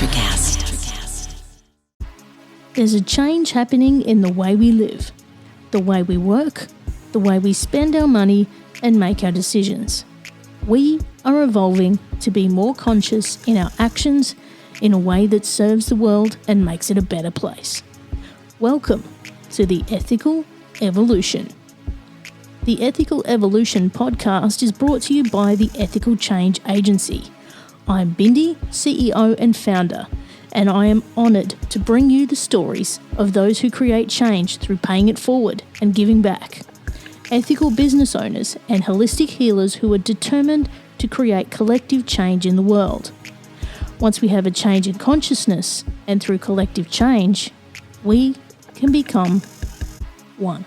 Electrocast. There's a change happening in the way we live, the way we work, the way we spend our money and make our decisions. We are evolving to be more conscious in our actions in a way that serves the world and makes it a better place. Welcome to the Ethical Evolution. The Ethical Evolution podcast is brought to you by the Ethical Change Agency. I'm Bindi, CEO and founder, and I am honoured to bring you the stories of those who create change through paying it forward and giving back. Ethical business owners and holistic healers who are determined to create collective change in the world. Once we have a change in consciousness and through collective change, we can become one.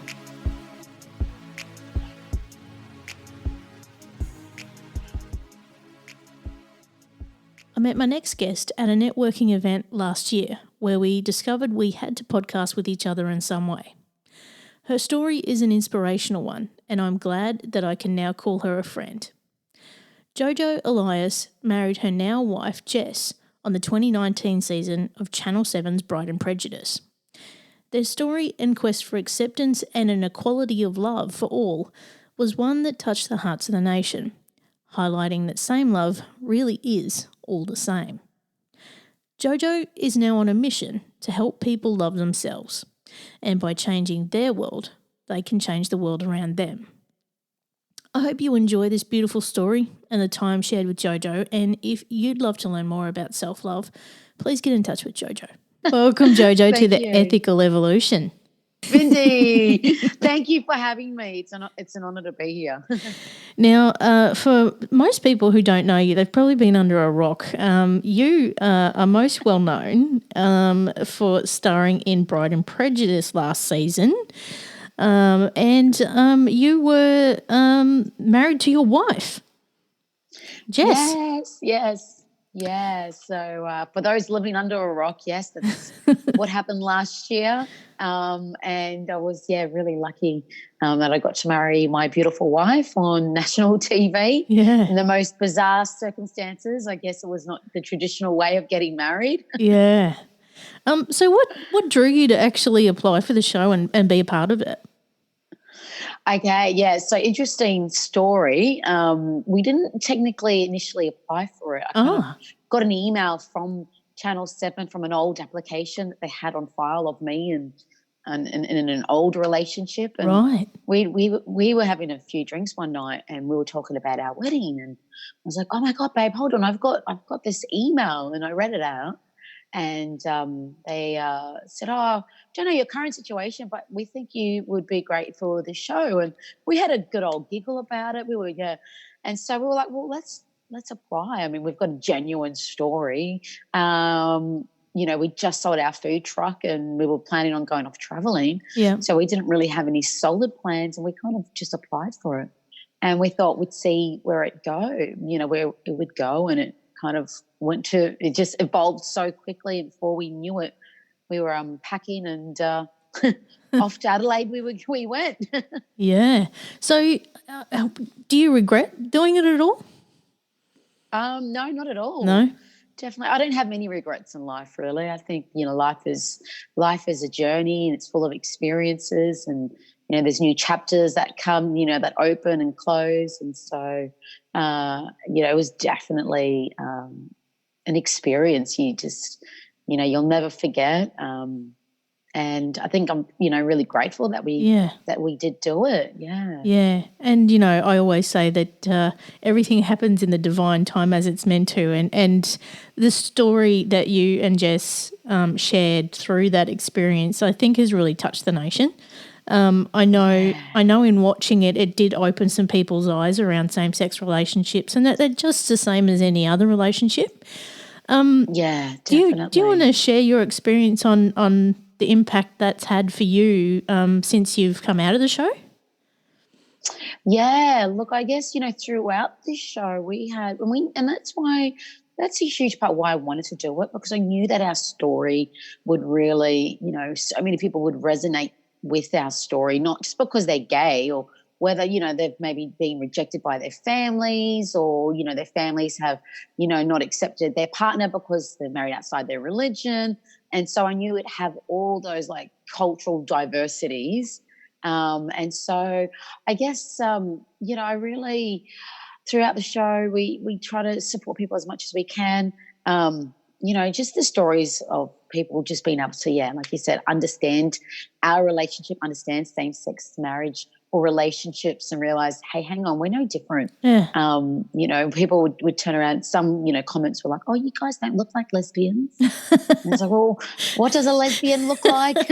I met my next guest at a networking event last year where we discovered we had to podcast with each other in some way. Her story is an inspirational one, and I'm glad that I can now call her a friend. Jojo Ellias married her now wife Jess on the 2019 season of Channel 7's Bride and Prejudice. Their story and quest for acceptance and an equality of love for all was one that touched the hearts of the nation, highlighting that same love really is all the same. Jojo is now on a mission to help people love themselves, and by changing their world, they can change the world around them. I hope you enjoy this beautiful story and the time shared with Jojo, and if you'd love to learn more about self-love, please get in touch with Jojo. Welcome, Jojo, to the Ethical Evolution. Bindi, thank you for having me. It's an honour to be here. Now, for most people who don't know you, they've probably been under a rock. You are most well known for starring in Bride and Prejudice last season, and you were married to your wife, Jess. Yes. So for those living under a rock, yes, that's what happened last year. And I was, really lucky that I got to marry my beautiful wife on national TV in the most bizarre circumstances. I guess it was not the traditional way of getting married. Yeah. So what drew you to actually apply for the show and be a part of it? Okay, yeah. So interesting story. We didn't technically initially apply for it. I kind of got an email from Channel 7 from an old application that they had on file of me and in an old relationship. And right. We were having a few drinks one night and we were talking about our wedding, and I was like, oh my God, babe, hold on, I've got this email, and I read it out. And they said, oh, don't know your current situation, but we think you would be great for the show. And we had a good old giggle about it. And so we were like, well, let's apply. I mean, we've got a genuine story. We just sold our food truck and we were planning on going off traveling. Yeah. So we didn't really have any solid plans, and we kind of just applied for it. And we thought we'd see where it where it would go, and it kind of it just evolved so quickly. And before we knew it, we were packing and off to Adelaide we went. Yeah. So do you regret doing it at all? No, not at all. No? Definitely. I don't have many regrets in life, really. I think, life is a journey, and it's full of experiences, and, there's new chapters that come, that open and close. And so, it was definitely an experience you just, you'll never forget. And I think I'm, really grateful that we did do it. Yeah. Yeah. And, I always say that everything happens in the divine time as it's meant to. And the story that you and Jess shared through that experience, I think has really touched the nation. I know in watching it, it did open some people's eyes around same-sex relationships, and that they're just the same as any other relationship. Yeah, definitely. Do you want to share your experience on the impact that's had for you since you've come out of the show? Yeah, look, I guess, throughout this show and that's a huge part why I wanted to do it, because I knew that our story would really, so many people would resonate with our story, not just because they're gay or whether, you know, they've maybe been rejected by their families, or, you know, their families have, you know, not accepted their partner because they're married outside their religion. And so I knew it'd have all those like cultural diversities. And so I guess, you know, I really, throughout the show, we try to support people as much as we can. You know, just the stories of people just being able to, yeah, like you said, understand our relationship, understand same-sex marriage or relationships, and realize, hey, hang on, we're no different. Yeah. You know, people would turn around. Some, you know, comments were like, "Oh, you guys don't look like lesbians." And it's like, well, what does a lesbian look like?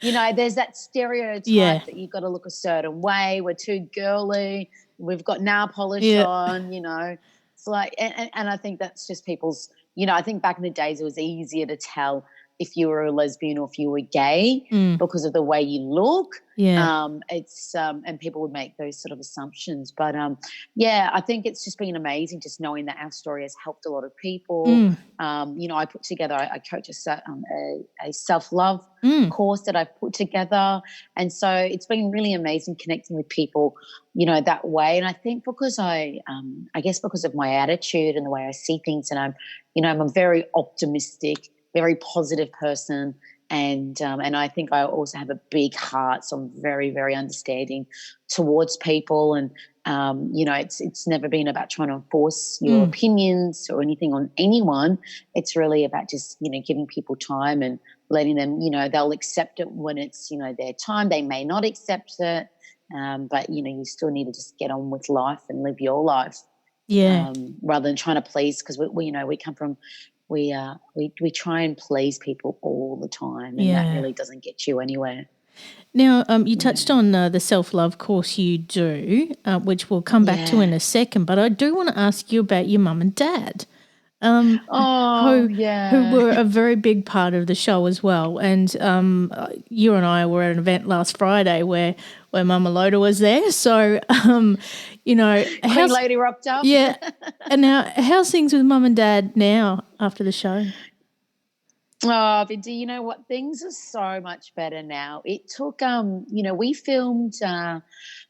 You know, there's that stereotype that you've got to look a certain way. We're too girly. We've got nail polish on, you know. It's like, and I think that's just people's, you know, I think back in the days it was easier to tell if you were a lesbian or if you were gay because of the way you look. Yeah. It's and people would make those sort of assumptions. But yeah, I think it's just been amazing just knowing that our story has helped a lot of people. You know, I put together, I coach a self-love course that I've put together. And so it's been really amazing connecting with people, you know, that way. And I think because I guess because of my attitude and the way I see things, and I'm, you know, I'm a very optimistic, very positive person. And I think I also have a big heart, so I'm very, very understanding towards people. And you know, it's never been about trying to enforce your opinions or anything on anyone. It's really about just, you know, giving people time and letting them, you know, they'll accept it when it's, you know, their time. They may not accept it, but you know, you still need to just get on with life and live your life, rather than trying to please. Because we you know, we come from. We try and please people all the time, and that really doesn't get you anywhere. Now, you touched on the self-love course you do, which we'll come back to in a second, but I do want to ask you about your mum and dad, who were a very big part of the show as well. And you and I were at an event last Friday where Mama Loda was there. So, you know. Queen Lady rocked up. Yeah. And now, how's things with Mum and Dad now after the show? Oh, Vindy, you know what? Things are so much better now. It took, you know, we filmed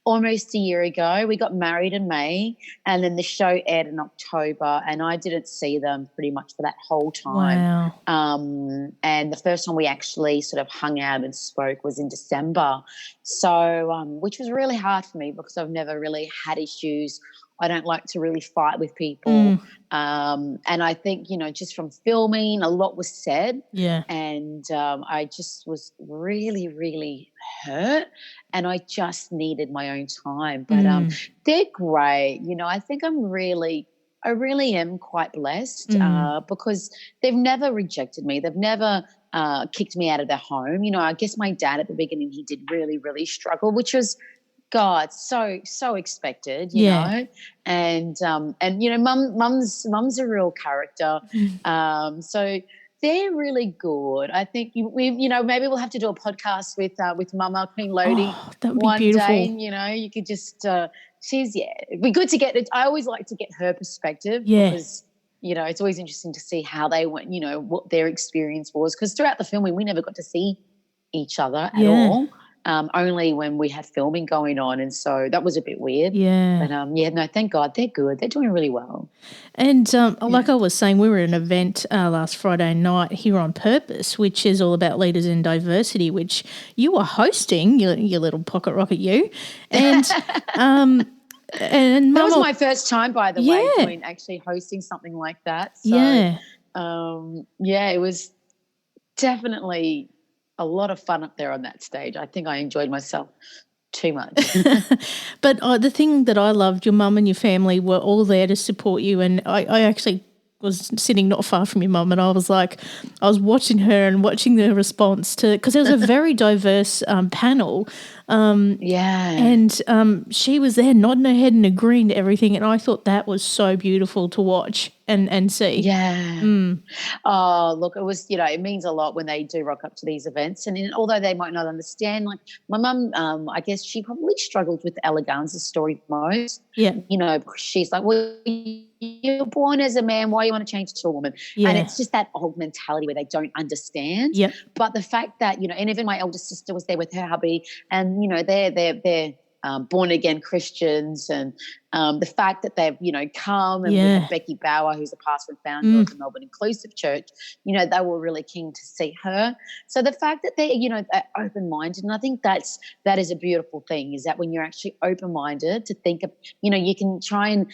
almost a year ago. We got married in May, and then the show aired in October, and I didn't see them pretty much for that whole time. Wow. And the first time we actually sort of hung out and spoke was in December. So, which was really hard for me because I've never really had issues. I don't like to really fight with people. And I think, you know, just from filming, a lot was said. Yeah. And I just was really, really hurt, and I just needed my own time. But they're great. You know, I think I really am quite blessed because they've never rejected me. They've never kicked me out of their home. You know, I guess my dad at the beginning, he did really, really struggle, which was, God, so expected, you know, and you know, mum's a real character, so they're really good. I think we, you know, maybe we'll have to do a podcast with Mama Queen Lodi that would be one beautiful. day. You know, you could just it'd be good to get it. I always like to get her perspective because, you know, it's always interesting to see how they went, you know, what their experience was, because throughout the filming we never got to see each other at all. Only when we had filming going on, and so that was a bit weird. Yeah. But no, thank God they're good. They're doing really well. And like I was saying, we were at an event last Friday night here on Purpose, which is all about leaders in diversity, which you were hosting, your little pocket rocket you. And and that was my first time, by the way, doing actually hosting something like that. So, it was definitely a lot of fun up there on that stage. I think I enjoyed myself too much. But the thing that I loved, your mum and your family were all there to support you, and I actually was sitting not far from your mum, and I was watching her and watching the response to, because it was a very diverse panel. And she was there nodding her head and agreeing to everything, and I thought that was so beautiful to watch. and see. Yeah. Mm. Oh, look, it was, it means a lot when they do rock up to these events. And although they might not understand, like my mum, I guess she probably struggled with Eleganza's story most. Yeah. Because she's like, well, you're born as a man. Why you want to change to a woman? And Yeah. it's just that old mentality where they don't understand. Yep. But the fact that, and even my elder sister was there with her hubby, and, they're born again Christians, and the fact that they've, come, and we had Becky Bauer, who's the pastor and founder of the Melbourne Inclusive Church, they were really keen to see her. So the fact that they're, they're open-minded, and I think that is a beautiful thing, is that when you're actually open-minded to think of, you can try and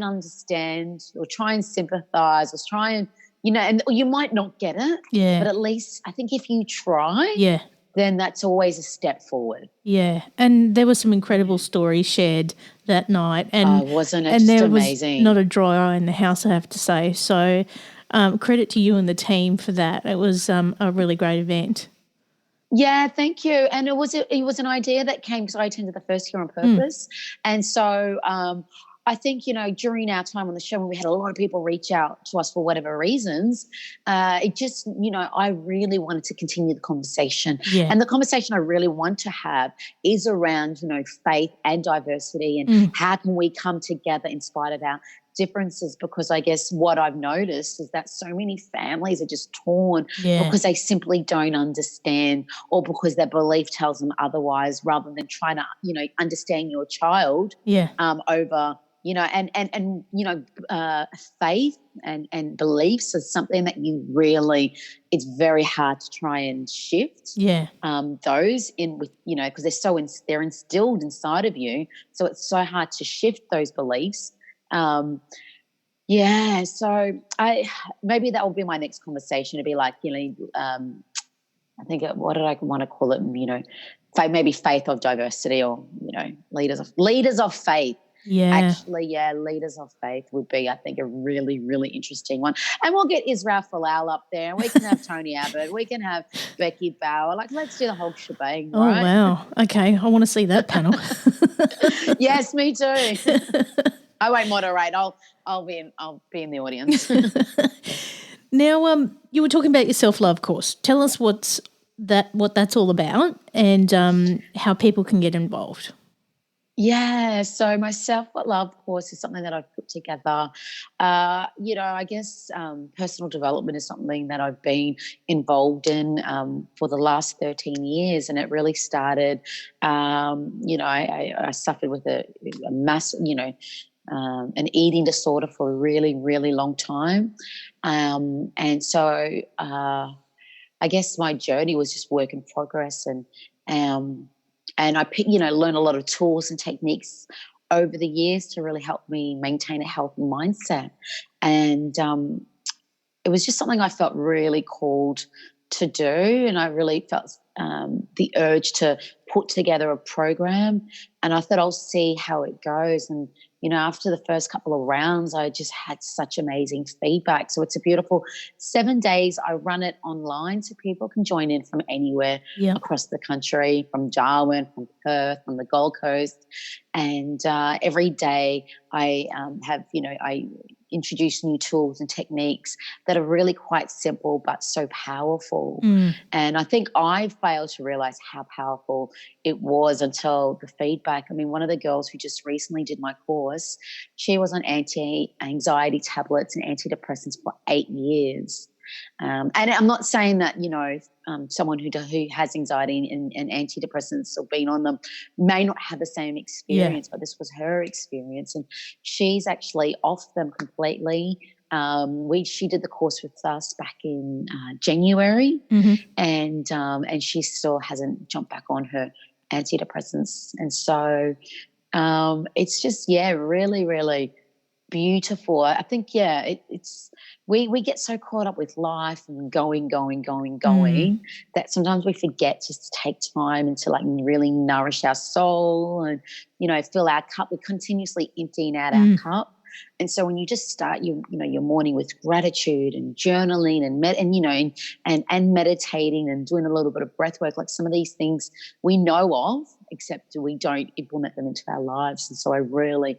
understand, or try and sympathize, or try and, and you might not get it, but at least I think if you try, then that's always a step forward. Yeah, and there were some incredible stories shared that night, and wasn't it and just there amazing? was not a dry eye in the house, I have to say. So, credit to you and the team for that. It was a really great event. Yeah, thank you. And it was an idea that came because I attended the first year on purpose, and so I think, during our time on the show, when we had a lot of people reach out to us for whatever reasons, it just, I really wanted to continue the conversation. Yeah. And the conversation I really want to have is around, faith and diversity, and how can we come together in spite of our differences, because I guess what I've noticed is that so many families are just torn because they simply don't understand, or because their belief tells them otherwise, rather than trying to, understand your child over, faith and beliefs is something that you really, it's very hard to try and shift. Yeah. Those in with, because they're instilled inside of you. So it's so hard to shift those beliefs. So maybe that will be my next conversation, to be like, I think what did I want to call it? Maybe faith of diversity, or leaders of faith. Yeah. Actually, leaders of faith would be, I think, a really, really interesting one. And we'll get Israel Folau up there, and we can have Tony Abbott, we can have Becky Bauer. Like, let's do the whole shebang, right? Oh, wow. Okay, I want to see that panel. Yes, me too. I won't moderate. I'll be in the audience. Now, you were talking about your self-love course. Tell us what that's all about, and how people can get involved. Yeah, so my self-love course is something that I've put together. I guess personal development is something that I've been involved in for the last 13 years, and it really started, I suffered with a massive, an eating disorder for a really, really long time. And so I guess my journey was just work in progress, and I learned a lot of tools and techniques over the years to really help me maintain a healthy mindset. And it was just something I felt really called to do, and I really felt the urge to put together a program, and I thought I'll see how it goes. And after the first couple of rounds, I just had such amazing feedback. So it's a beautiful 7 days. I run it online, so people can join in from anywhere across the country, from Darwin, from Perth, from the Gold Coast. And every day I I introduce new tools and techniques that are really quite simple but so powerful. And I think I failed to realize how powerful it was until the feedback. I mean, one of the girls who just recently did my course, she was on anti-anxiety tablets and antidepressants for 8 years. And I'm not saying that, someone who has anxiety and antidepressants or been on them may not have the same experience, but this was her experience, and she's actually off them completely. She did the course with us back in January, and she still hasn't jumped back on her antidepressants, and so it's just really, really beautiful. I think it's we get so caught up with life and going that sometimes we forget just to take time and to like really nourish our soul and fill our cup. We're continuously emptying out our cup. And so when you just start your morning with gratitude and journaling and meditating and doing a little bit of breath work, like some of these things we know of, except we don't implement them into our lives. And so I really,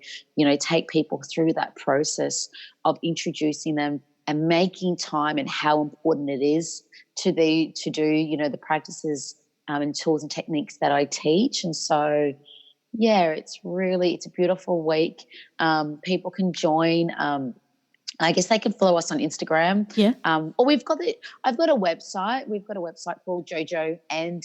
take people through that process of introducing them and making time, and how important it is to do, the practices and tools and techniques that I teach. And so, yeah, it's a beautiful week. People can join. I guess they can follow us on Instagram. Yeah. Or I've got a website. We've got a website called Jojo and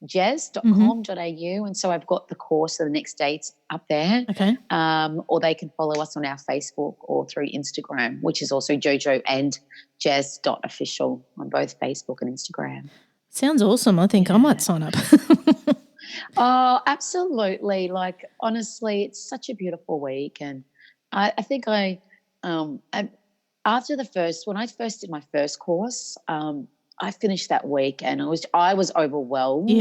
Jess.com.au. And so I've got the course of the next dates up there. Okay. Or they can follow us on our Facebook or through Instagram, which is also Jojo and Jess.official on both Facebook and Instagram. Sounds awesome. I think I might sign up. Oh, absolutely. Like, honestly, it's such a beautiful week. And I think after when I first did my first course, I finished that week and I was overwhelmed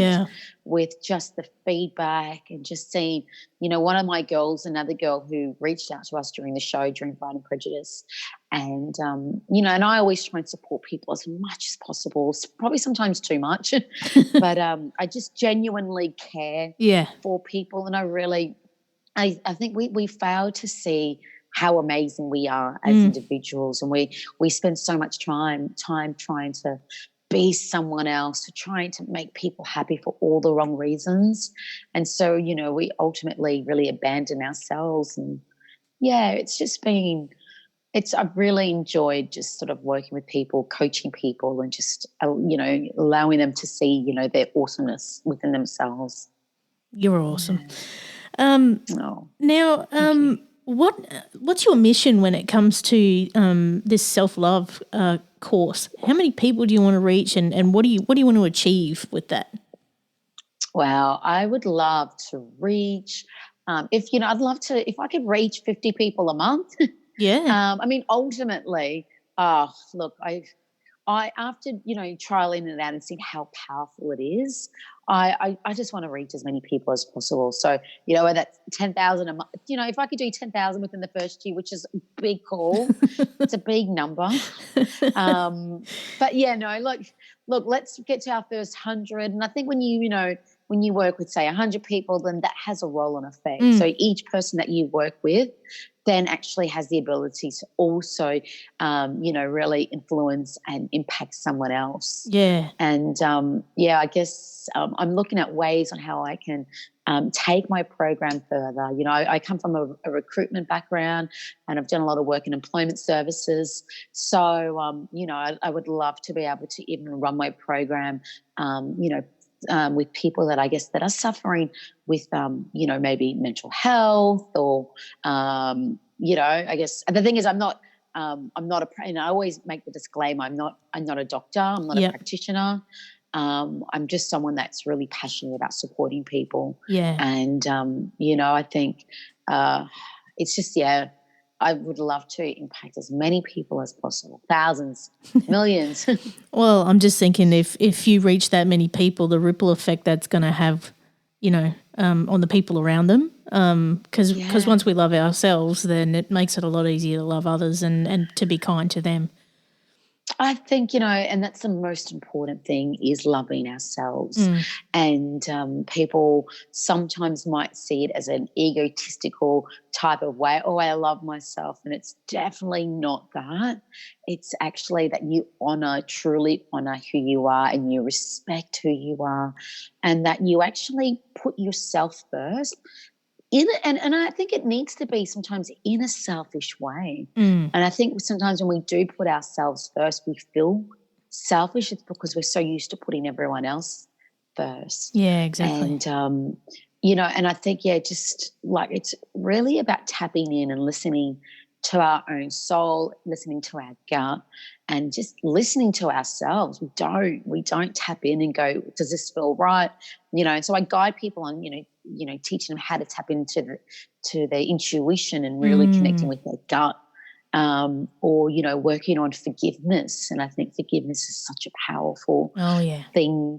with just the feedback and just seeing, one of my girls, another girl who reached out to us during the show, during Bride and Prejudice. And, and I always try and support people as much as possible, probably sometimes too much, but I just genuinely care for people. And I think we fail to see how amazing we are as individuals, and we spend so much time trying to be someone else, trying to make people happy for all the wrong reasons. And so, we ultimately really abandon ourselves. And I've really enjoyed just sort of working with people, coaching people, and just, allowing them to see, their awesomeness within themselves. You're awesome. Yeah. What's your mission when it comes to this self-love course? How many people do you want to reach, and what do you want to achieve with that? Wow, I would love to reach. If I could reach 50 people a month. Yeah. Ultimately, look, I after trialing it out and seeing how powerful it is, I just want to reach as many people as possible. So that's 10,000 a month. If I could do 10,000 within the first year, which is a big call, it's a big number. But yeah, no, look, let's get to our first 100. And I think when you work with, say, 100 people, then that has a roll-on effect. So each person that you work with then actually has the ability to also, really influence and impact someone else. Yeah. And, I guess I'm looking at ways on how I can take my program further. I come from a recruitment background, and I've done a lot of work in employment services. So, I would love to be able to even run my program, with people that I guess that are suffering with, maybe mental health or, I guess the thing is I'm not I always make the disclaimer, I'm not a doctor, I'm not a practitioner. I'm just someone that's really passionate about supporting people. Yeah. And, I think it's just, I would love to impact as many people as possible, thousands, millions. Well, I'm just thinking if you reach that many people, the ripple effect that's going to have, on the people around them. Because once we love ourselves, then it makes it a lot easier to love others and to be kind to them. I think, and that's the most important thing, is loving ourselves. And people sometimes might see it as an egotistical type of way. Oh, I love myself. And it's definitely not that. It's actually that you truly honor who you are, and you respect who you are, and that you actually put yourself first. And I think it needs to be sometimes in a selfish way. And I think sometimes when we do put ourselves first, we feel selfish. It's because we're so used to putting everyone else first. Yeah, exactly. And, and I think, just like it's really about tapping in and listening to our own soul, listening to our gut, and just listening to ourselves. We don't tap in and go, does this feel right? And so I guide people on, teaching them how to tap into their intuition and really connecting with their gut, or, working on forgiveness. And I think forgiveness is such a powerful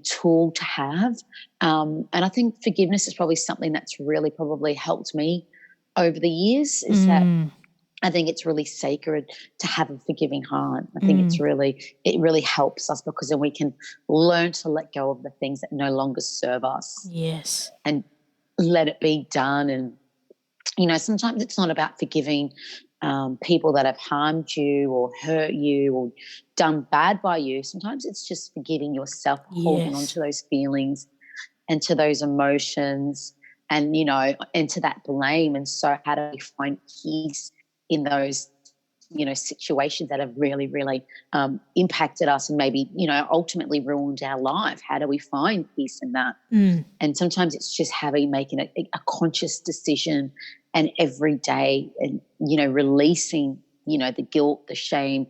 tool to have. And I think forgiveness is probably something that's really probably helped me over the years, is that I think it's really sacred to have a forgiving heart. I think it really helps us, because then we can learn to let go of the things that no longer serve us. Yes. And let it be done. And, sometimes it's not about forgiving people that have harmed you or hurt you or done bad by you. Sometimes it's just forgiving yourself, holding on Yes. to those feelings and to those emotions and to that blame. And so how do we find peace in those, situations that have really, really impacted us and maybe, ultimately ruined our life? How do we find peace in that? Mm. And sometimes it's just making a conscious decision and every day and, releasing, the guilt, the shame,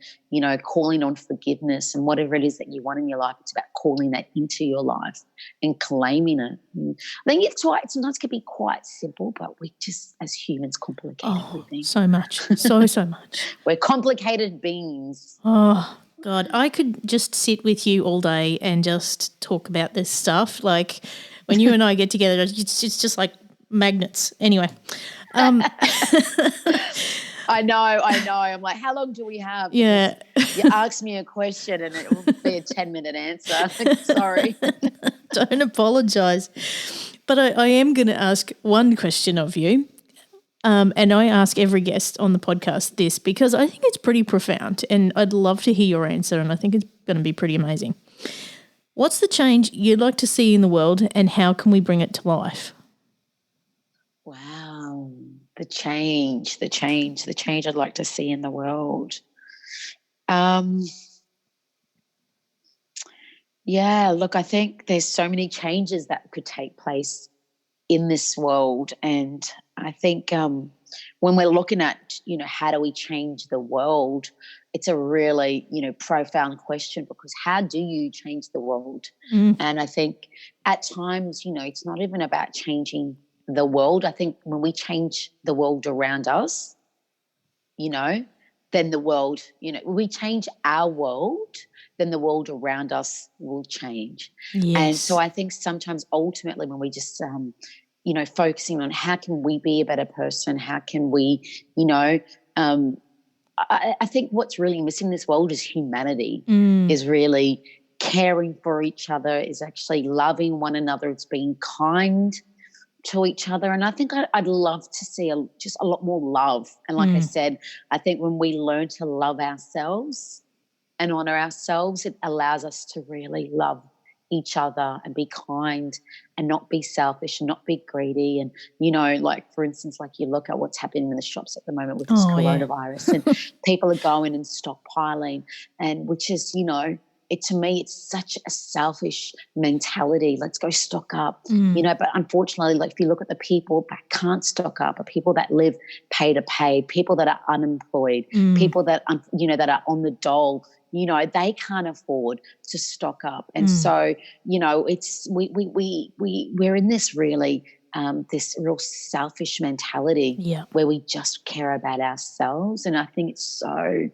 calling on forgiveness and whatever it is that you want in your life. It's about calling that into your life and claiming it. And I think sometimes it can be quite simple, but we just, as humans, complicate everything. So much. So much. We're complicated beings. Oh, God. I could just sit with you all day and just talk about this stuff. Like when you and I get together, it's just like magnets. Anyway. I know. I'm like, how long do we have? Yeah. You ask me a question and it will be a 10-minute answer. Sorry. Don't apologise. But I am going to ask one question of you. And I ask every guest on the podcast this because I think it's pretty profound and I'd love to hear your answer and I think it's going to be pretty amazing. What's the change you'd like to see in the world and how can we bring it to life? Wow. The change I'd like to see in the world. Yeah, look, I think there's so many changes that could take place in this world. And I think when we're looking at, how do we change the world, it's a really, profound question because how do you change the world? Mm. And I think at times, it's not even about changing the world. I think when we change the world around us, then the world, we change our world, then the world around us will change. Yes. And so I think sometimes ultimately when we just, focusing on how can we be a better person, how can we, I think what's really missing in this world is humanity, is really caring for each other, is actually loving one another, it's being kind to each other. And I think I'd love to see just a lot more love. And like I said, I think when we learn to love ourselves and honor ourselves, it allows us to really love each other and be kind and not be selfish and not be greedy. And, like, for instance, like you look at what's happening in the shops at the moment with this coronavirus and people are going and stockpiling and which is, to me, it's such a selfish mentality. Let's go stock up, but unfortunately, like if you look at the people that can't stock up, are people that live pay to pay, people that are unemployed, people that, that are on the dole, they can't afford to stock up. And so, it's, we're in this really, this real selfish mentality where we just care about ourselves. And I think it's so,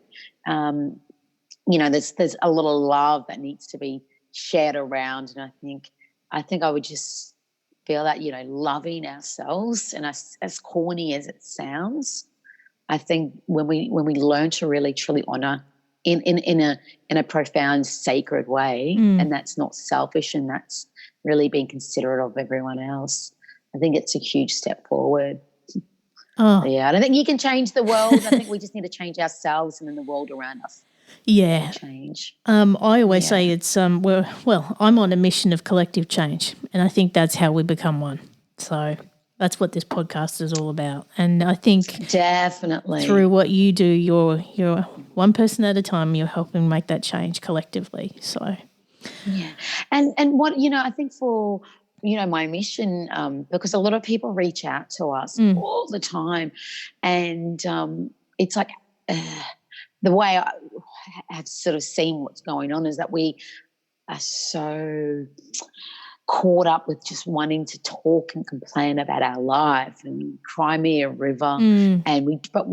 there's a little love that needs to be shared around. And I think I would just feel that, loving ourselves and as corny as it sounds, I think when we learn to really truly honor in a profound, sacred way, and that's not selfish and that's really being considerate of everyone else, I think it's a huge step forward. Oh. Yeah, I don't think you can change the world. I think we just need to change ourselves and then the world around us. Yeah. Change. I always say it's well, I'm on a mission of collective change, and I think that's how we become one. So that's what this podcast is all about. And I think definitely through what you do, you're one person at a time. You're helping make that change collectively. So yeah, and what I think for my mission, because a lot of people reach out to us all the time, and it's like. The way I have sort of seen what's going on is that we are so caught up with just wanting to talk and complain about our life and cry me a river, and we don't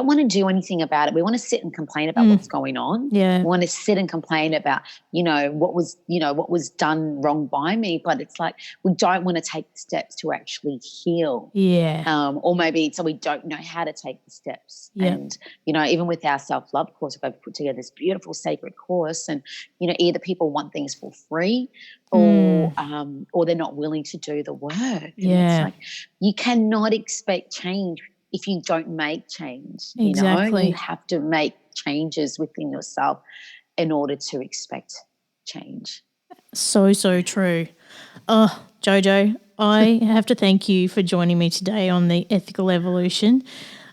want to do anything about it. We want to sit and complain about what's going on. Yeah, we want to sit and complain about what was done wrong by me, but it's like we don't want to take the steps to actually heal. Yeah, or maybe so we don't know how to take the steps. Yeah. And even with our self-love course, I've put together this beautiful sacred course, and either people want things for free or they're not willing to do the work. And it's like, you cannot expect change if you don't make change. Exactly. You have to make changes within yourself in order to expect change. So true. Oh, Jojo, I have to thank you for joining me today on the Ethical Evolution.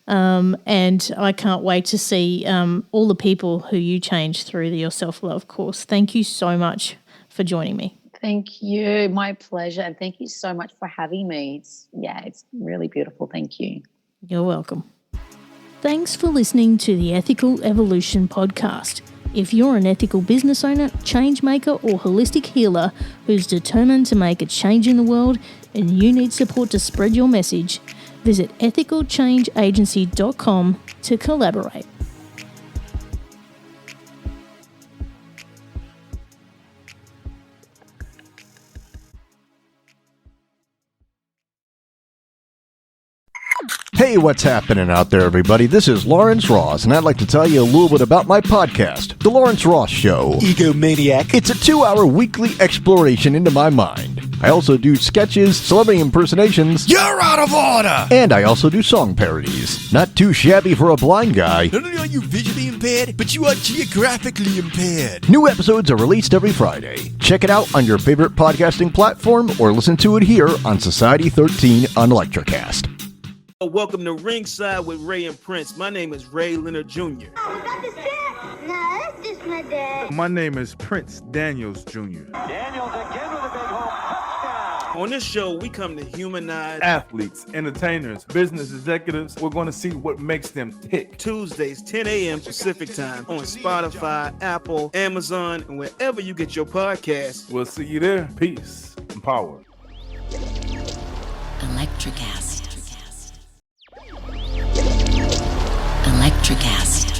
And I can't wait to see all the people who you change through your self-love course. Thank you so much for joining me. Thank you. My pleasure. And thank you so much for having me. It's really beautiful. Thank you. You're welcome. Thanks for listening to the Ethical Evolution podcast. If you're an ethical business owner, change maker, or holistic healer who's determined to make a change in the world and you need support to spread your message, visit ethicalchangeagency.com to collaborate. Hey, what's happening out there, everybody? This is Lawrence Ross, and I'd like to tell you a little bit about my podcast, The Lawrence Ross Show. Egomaniac. It's a 2-hour weekly exploration into my mind. I also do sketches, celebrity impersonations. You're out of order! And I also do song parodies. Not too shabby for a blind guy. Not only are you visually impaired, but you are geographically impaired. New episodes are released every Friday. Check it out on your favorite podcasting platform or listen to it here on Society 13 on Electrocast. Welcome to Ringside with Ray and Prince. My name is Ray Leonard Jr. Oh, is that the set? No, that's just my dad. My name is Prince Daniels Jr. Daniels again with a big home touchdown. On this show, we come to humanize Athletes, entertainers, business executives. We're going to see what makes them tick. Tuesdays, 10 a.m. Pacific time on Spotify, Apple, Amazon, and wherever you get your podcasts. We'll see you there. Peace and power. Electrocast. Electrocast.